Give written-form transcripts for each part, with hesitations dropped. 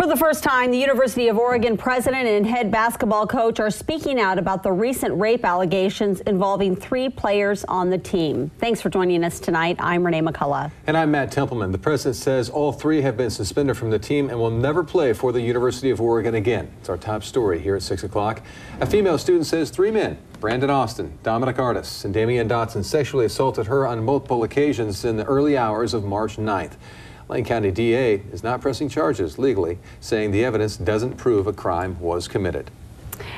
For the first time, the University of Oregon president and head basketball coach are speaking out about the recent rape allegations involving 3 players on the team. Thanks for joining us tonight. I'm Renee McCullough. And I'm Matt Templeman. The president says all 3 have been suspended from the team and will never play for the University of Oregon again. It's our top story here at 6 o'clock. A female student says 3 men, Brandon Austin, Dominic Artis, and Damian Dotson, sexually assaulted her on multiple occasions in the early hours of March 9th. Lane County DA is not pressing charges legally, saying the evidence doesn't prove a crime was committed.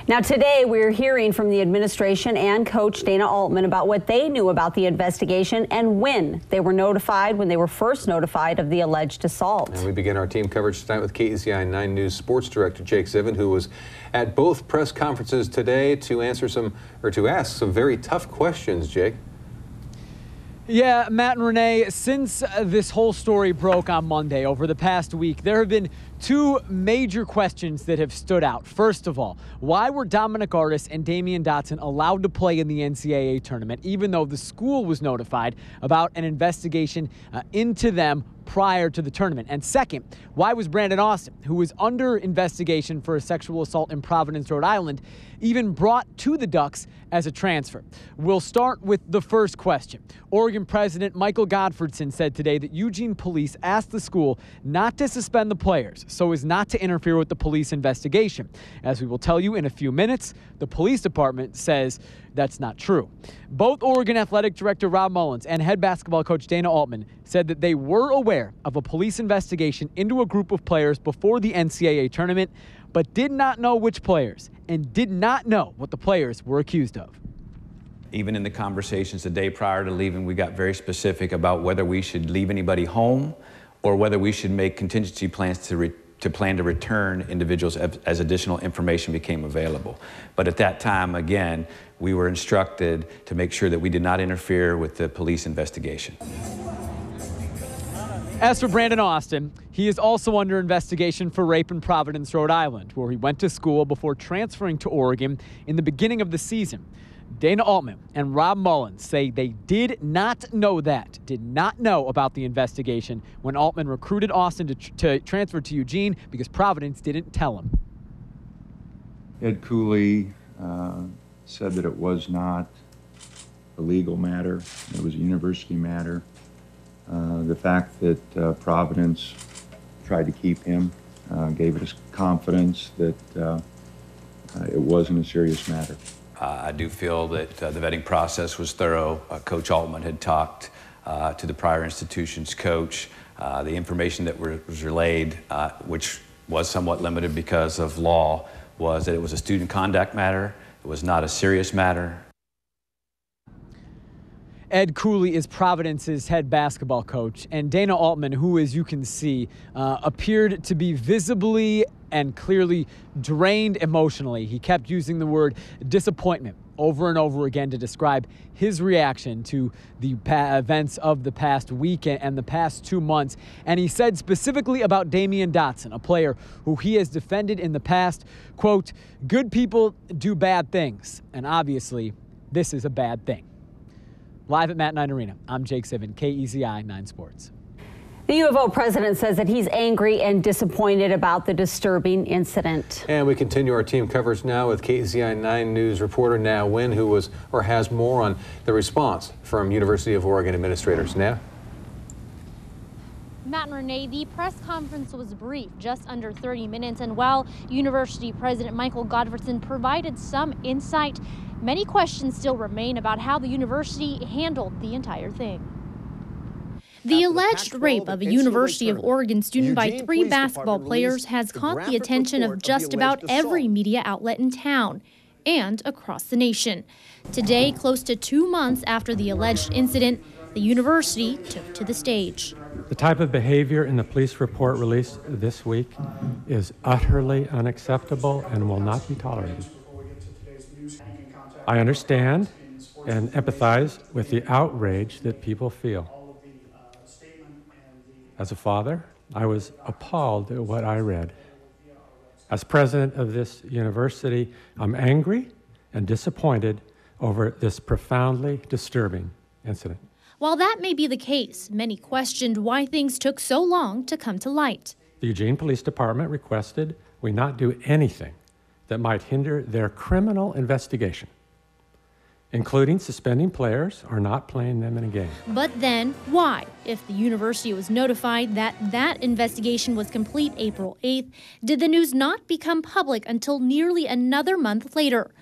Now today we're hearing from the administration and Coach Dana Altman about what they knew about the investigation and when they were notified, when they were first notified of the alleged assault. And we begin our team coverage tonight with KEZI 9 News Sports Director Jake Zivin, who was at both press conferences today to ask some very tough questions. Jake. Yeah, Matt and Renee, since this whole story broke on Monday over the past week, there have been 2 major questions that have stood out. First of all, why were Dominic Artis and Damian Dotson allowed to play in the NCAA tournament, even though the school was notified about an investigation into them prior to the tournament? And second, why was Brandon Austin, who was under investigation for a sexual assault in Providence, Rhode Island, even brought to the Ducks as a transfer? We'll start with the first question. Oregon President Michael Gottfredson said today that Eugene police asked the school not to suspend the players so as not to interfere with the police investigation. As we will tell you in a few minutes, the police department says that's not true. Both Oregon Athletic Director Rob Mullins and head basketball coach Dana Altman said that they were aware of a police investigation into a group of players before the NCAA tournament, but did not know which players and did not know what the players were accused of. Even in the conversations the day prior to leaving, we got very specific about whether we should leave anybody home or whether we should make contingency plans to plan to return individuals as additional information became available. But at that time, again, we were instructed to make sure that we did not interfere with the police investigation. As for Brandon Austin, he is also under investigation for rape in Providence, Rhode Island, where he went to school before transferring to Oregon in the beginning of the season. Dana Altman and Rob Mullins say they did not know about the investigation when Altman recruited Austin to transfer to Eugene because Providence didn't tell him. Ed Cooley said that it was not a legal matter, it was a university matter. The fact that Providence tried to keep him gave us confidence that it wasn't a serious matter. I do feel that the vetting process was thorough. Coach Altman had talked to the prior institution's coach. The information that was relayed, which was somewhat limited because of law, was that it was a student conduct matter. It was not a serious matter. Ed Cooley is Providence's head basketball coach, and Dana Altman, who, as you can see, appeared to be visibly and clearly drained emotionally. He kept using the word disappointment over and over again to describe his reaction to the events of the past week and the past 2 months. And he said specifically about Damian Dotson, a player who he has defended in the past, quote, "Good people do bad things, and obviously this is a bad thing." Live at Matt 9 Arena, I'm Jake Zivin, KEZI 9 Sports. The U of O president says that he's angry and disappointed about the disturbing incident. And we continue our team coverage now with KEZI 9 News reporter Na Nguyen, who has more on the response from University of Oregon administrators. Na? Matt and Renee, the press conference was brief, just under 30 minutes, and while University President Michael Gottfredson provided some insight, many questions still remain about how the university handled the entire thing. The alleged rape of a University of Oregon student by 3 basketball players has caught the attention of just about every media outlet in town and across the nation. Today, close to 2 months after the alleged incident, the university took to the stage. The type of behavior in the police report released this week is utterly unacceptable and will not be tolerated. I understand and empathize with the outrage that people feel. As a father, I was appalled at what I read. As president of this university, I'm angry and disappointed over this profoundly disturbing incident. While that may be the case, many questioned why things took so long to come to light. The Eugene Police Department requested we not do anything that might hinder their criminal investigation, including suspending players or not playing them in a game. But then, why? If the university was notified that that investigation was complete April 8th, did the news not become public until nearly another month later?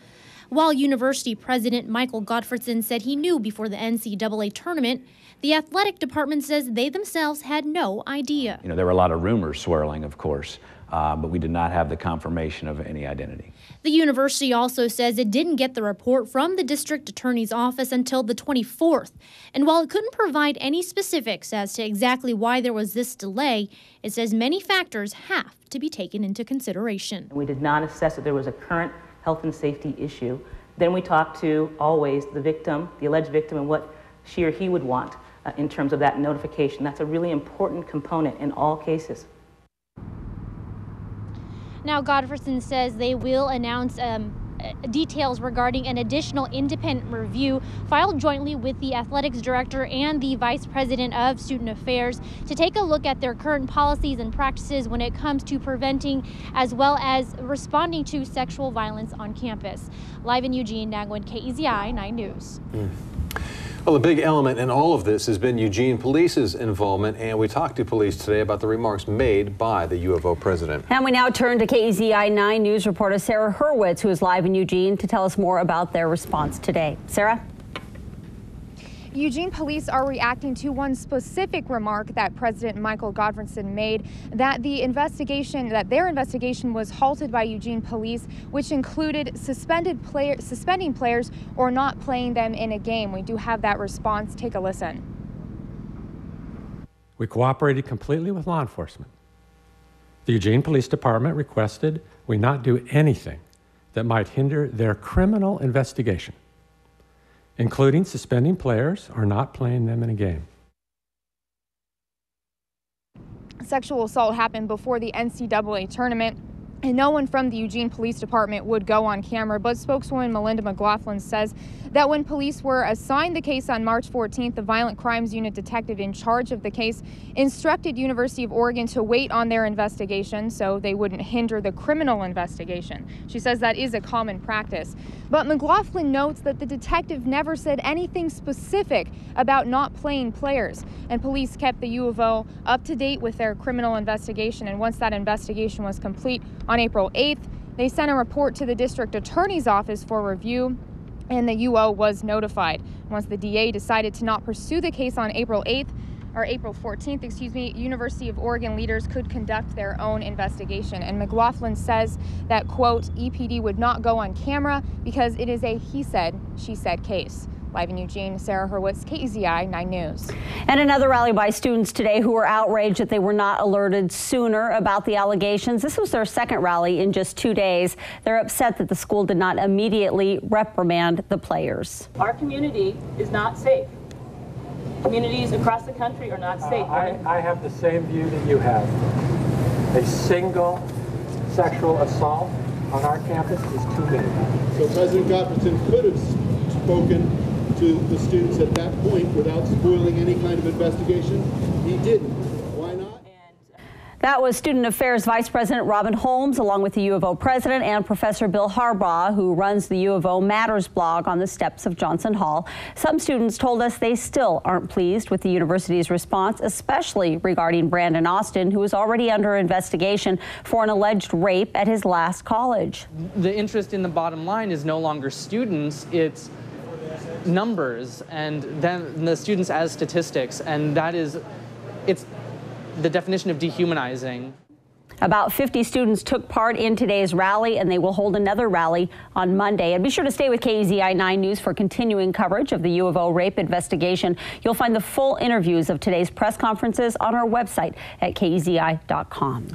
While University President Michael Gottfredson said he knew before the NCAA tournament, the athletic department says they themselves had no idea. There were a lot of rumors swirling, of course, but we did not have the confirmation of any identity. The university also says it didn't get the report from the district attorney's office until the 24th. And while it couldn't provide any specifics as to exactly why there was this delay, it says many factors have to be taken into consideration. We did not assess that there was a current health and safety issue. Then we talked to always the victim, the alleged victim, and what she or he would want in terms of that notification. That's a really important component in all cases. Now, Gottfredson says they will announce details regarding an additional independent review filed jointly with the athletics director and the vice president of student affairs to take a look at their current policies and practices when it comes to preventing as well as responding to sexual violence on campus. Live in Eugene, Nagwin, KEZI 9 News. Well, a big element in all of this has been Eugene Police's involvement, and we talked to police today about the remarks made by the U of O president. And we now turn to KEZI 9 News reporter Sarah Hurwitz, who is live in Eugene, to tell us more about their response today. Sarah? Eugene police are reacting to one specific remark that President Michael Gottfredson made, that their investigation was halted by Eugene police, which included suspending players or not playing them in a game. We do have that response. Take a listen. We cooperated completely with law enforcement. The Eugene Police Department requested we not do anything that might hinder their criminal investigation, including suspending players or not playing them in a game. Sexual assault happened before the NCAA tournament, and no one from the Eugene Police Department would go on camera, but spokeswoman Melinda McLaughlin says that when police were assigned the case on March 14th, the Violent Crimes Unit detective in charge of the case instructed University of Oregon to wait on their investigation so they wouldn't hinder the criminal investigation. She says that is a common practice. But McLaughlin notes that the detective never said anything specific about not playing players, and police kept the U of O up to date with their criminal investigation. And once that investigation was complete on April 8th, they sent a report to the district attorney's office for review, and the UO was notified. Once the DA decided to not pursue the case on April 14th, University of Oregon leaders could conduct their own investigation. And McLaughlin says that, quote, EPD would not go on camera because it is a he said, she said case. Live in Eugene, Sarah Hurwitz, KEZI 9 News. And another rally by students today who were outraged that they were not alerted sooner about the allegations. This was their second rally in just 2 days. They're upset that the school did not immediately reprimand the players. Our community is not safe. Communities across the country are not safe. I have the same view that you have. A single sexual assault on our campus is too many. So President Gottfredson could have spoken to the students at that point without spoiling any kind of investigation. He didn't. Why not? That was Student Affairs Vice President Robin Holmes, along with the U of O President and Professor Bill Harbaugh, who runs the U of O Matters blog on the steps of Johnson Hall. Some students told us they still aren't pleased with the university's response, especially regarding Brandon Austin, who is already under investigation for an alleged rape at his last college. The interest in the bottom line is no longer students, it's numbers, and then the students as statistics, and it's the definition of dehumanizing. About 50 students took part in today's rally, and they will hold another rally on Monday. And be sure to stay with KEZI 9 News for continuing coverage of the U of O rape investigation. You'll find the full interviews of today's press conferences on our website at KEZI.com.